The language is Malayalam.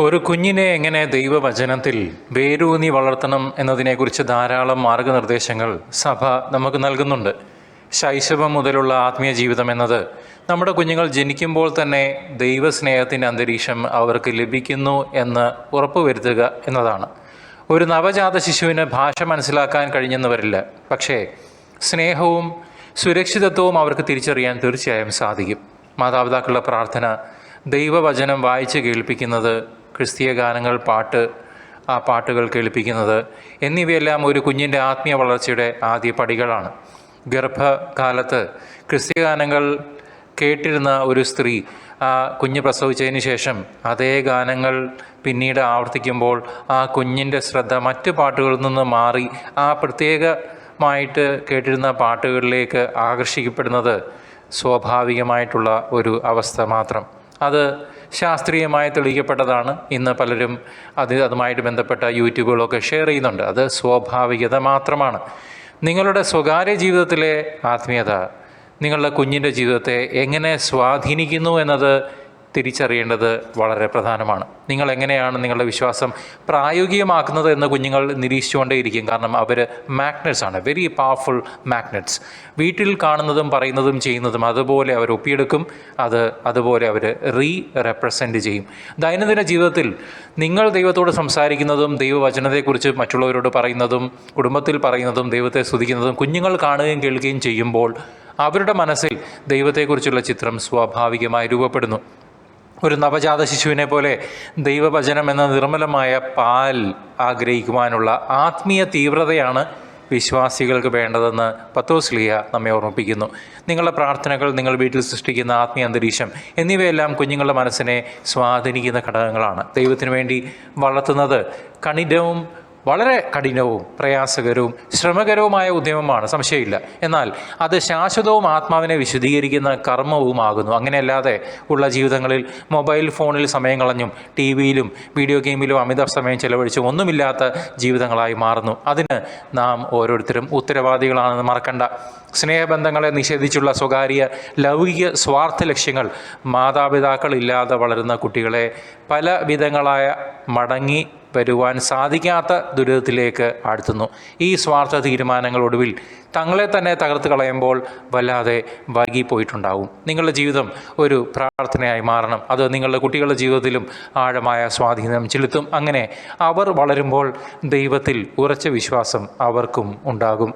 ഒരു കുഞ്ഞിനെ എങ്ങനെ ദൈവവചനത്തിൽ വേരൂന്നി വളർത്തണം എന്നതിനെക്കുറിച്ച് ധാരാളം മാർഗനിർദ്ദേശങ്ങൾ സഭ നമുക്ക് നൽകുന്നുണ്ട്. ശൈശവം മുതലുള്ള ആത്മീയ ജീവിതം എന്നത് നമ്മുടെ കുഞ്ഞുങ്ങൾ ജനിക്കുമ്പോൾ തന്നെ ദൈവസ്നേഹത്തിൻ്റെ അന്തരീക്ഷം അവർക്ക് ലഭിക്കുന്നു എന്ന് ഉറപ്പുവരുത്തുക എന്നതാണ്. ഒരു നവജാത ശിശുവിന് ഭാഷ മനസ്സിലാക്കാൻ കഴിഞ്ഞെന്ന് വരില്ല, പക്ഷേ സ്നേഹവും സുരക്ഷിതത്വവും അവർക്ക് തിരിച്ചറിയാൻ തീർച്ചയായും സാധിക്കും. മാതാപിതാക്കളുടെ പ്രാർത്ഥന, ദൈവവചനം വായിച്ച് കേൾപ്പിക്കുന്നത്, ക്രിസ്തീയ ഗാനങ്ങൾ, പാട്ടുകൾ കേൾപ്പിക്കുന്നത് എന്നിവയെല്ലാം ഒരു കുഞ്ഞിൻ്റെ ആത്മീയ വളർച്ചയുടെ ആദ്യ പടികളാണ്. ഗർഭകാലത്ത് ക്രിസ്തീയ ഗാനങ്ങൾ കേട്ടിരുന്ന ഒരു സ്ത്രീ കുഞ്ഞ് പ്രസവിച്ചതിന് ശേഷം അതേ ഗാനങ്ങൾ പിന്നീട് ആവർത്തിക്കുമ്പോൾ ആ കുഞ്ഞിൻ്റെ ശ്രദ്ധ മറ്റ് പാട്ടുകളിൽ നിന്ന് മാറി ആ പ്രത്യേകമായിട്ട് കേട്ടിരുന്ന പാട്ടുകളിലേക്ക് ആകർഷിക്കപ്പെടുന്നത് സ്വാഭാവികമായിട്ടുള്ള ഒരു അവസ്ഥ മാത്രം. അത് ശാസ്ത്രീയമായി തെളിയിക്കപ്പെട്ടതാണ്. ഇന്ന് പലരും അതുമായിട്ട് ബന്ധപ്പെട്ട യൂട്യൂബുകളൊക്കെ ഷെയർ ചെയ്യുന്നുണ്ട്. അത് സ്വാഭാവികത മാത്രമാണ്. നിങ്ങളുടെ സ്വകാര്യ ജീവിതത്തിലെ ആത്മീയത നിങ്ങളുടെ കുഞ്ഞിൻ്റെ ജീവിതത്തെ എങ്ങനെ സ്വാധീനിക്കുന്നു എന്നത് തിരിച്ചറിയേണ്ടത് വളരെ പ്രധാനമാണ്. നിങ്ങൾ എങ്ങനെയാണ് നിങ്ങളുടെ വിശ്വാസം പ്രായോഗികമാക്കുന്നത് എന്ന് കുഞ്ഞുങ്ങൾ നിരീക്ഷിച്ചുകൊണ്ടേയിരിക്കും. കാരണം അവർ മാഗ്നറ്റ്സ് ആണ്, വെരി പവർഫുൾ മാഗ്നറ്റ്സ്. വീട്ടിൽ കാണുന്നതും പറയുന്നതും ചെയ്യുന്നതും അതുപോലെ അവർ ഒപ്പിയെടുക്കും, അതുപോലെ അവർ റെപ്രസെൻ്റ് ചെയ്യും. ദൈനംദിന ജീവിതത്തിൽ നിങ്ങൾ ദൈവത്തോട് സംസാരിക്കുന്നതും ദൈവവചനത്തെക്കുറിച്ച് മറ്റുള്ളവരോട് പറയുന്നതും കുടുംബത്തിൽ പറയുന്നതും ദൈവത്തെ സ്തുതിക്കുന്നതും കുഞ്ഞുങ്ങൾ കാണുകയും കേൾക്കുകയും ചെയ്യുമ്പോൾ അവരുടെ മനസ്സിൽ ദൈവത്തെക്കുറിച്ചുള്ള ചിത്രം സ്വാഭാവികമായി രൂപപ്പെടുന്നു. ഒരു നവജാത ശിശുവിനെ പോലെ ദൈവവചനം എന്ന നിർമ്മലമായ പാൽ ആഗ്രഹിക്കുവാനുള്ള ആത്മീയ തീവ്രതയാണ് വിശ്വാസികൾക്ക് വേണ്ടതെന്ന് പത്രോസ്ലീഹ നമ്മെ ഓർമ്മിപ്പിക്കുന്നു. നിങ്ങളുടെ പ്രാർത്ഥനകൾ, നിങ്ങൾ വീട്ടിൽ സൃഷ്ടിക്കുന്ന ആത്മീയ അന്തരീക്ഷം എന്നിവയെല്ലാം കുഞ്ഞുങ്ങളുടെ മനസ്സിനെ സ്വാധീനിക്കുന്ന ഘടകങ്ങളാണ്. ദൈവത്തിനു വേണ്ടി വളർത്തുന്നത് വളരെ കഠിനവും പ്രയാസകരവും ശ്രമകരവുമായ ഉദ്യമമാണ്, സംശയമില്ല. എന്നാൽ അത് ശാശ്വതവും ആത്മാവിനെ വിശദീകരിക്കുന്ന കർമ്മവുമാകുന്നു. അങ്ങനെയല്ലാതെ ഉള്ള ജീവിതങ്ങളിൽ മൊബൈൽ ഫോണിൽ സമയം കളഞ്ഞും ടിവിയിലും വീഡിയോ ഗെയിമിലും അമിത സമയം ചെലവഴിച്ചും ഒന്നുമില്ലാത്ത ജീവിതങ്ങളായി മാറുന്നു. അതിന് നാം ഓരോരുത്തരും ഉത്തരവാദികളാണെന്ന് മറക്കണ്ട. സ്നേഹബന്ധങ്ങളെ നിഷേധിച്ചുള്ള സ്വകാര്യ ലൗകിക സ്വാർത്ഥ ലക്ഷ്യങ്ങൾ മാതാപിതാക്കളില്ലാതെ വളരുന്ന കുട്ടികളെ പല വിധങ്ങളായ മടങ്ങി വരുവാൻ സാധിക്കാത്ത ദുരിതത്തിലേക്ക് ആഴ്ത്തുന്നു. ഈ സ്വാർത്ഥ തീരുമാനങ്ങൾ ഒടുവിൽ തങ്ങളെ തന്നെ തകർത്ത് കളയുമ്പോൾ വല്ലാതെ വൈകിപ്പോയിട്ടുണ്ടാവും. നിങ്ങളുടെ ജീവിതം ഒരു പ്രാർത്ഥനയായി മാറണം. അത് നിങ്ങളുടെ കുട്ടികളുടെ ജീവിതത്തിലും ആഴമായ സ്വാധീനം ചെലുത്തും. അങ്ങനെ അവർ വളരുമ്പോൾ ദൈവത്തിൽ ഉറച്ച വിശ്വാസം അവർക്കും ഉണ്ടാകും.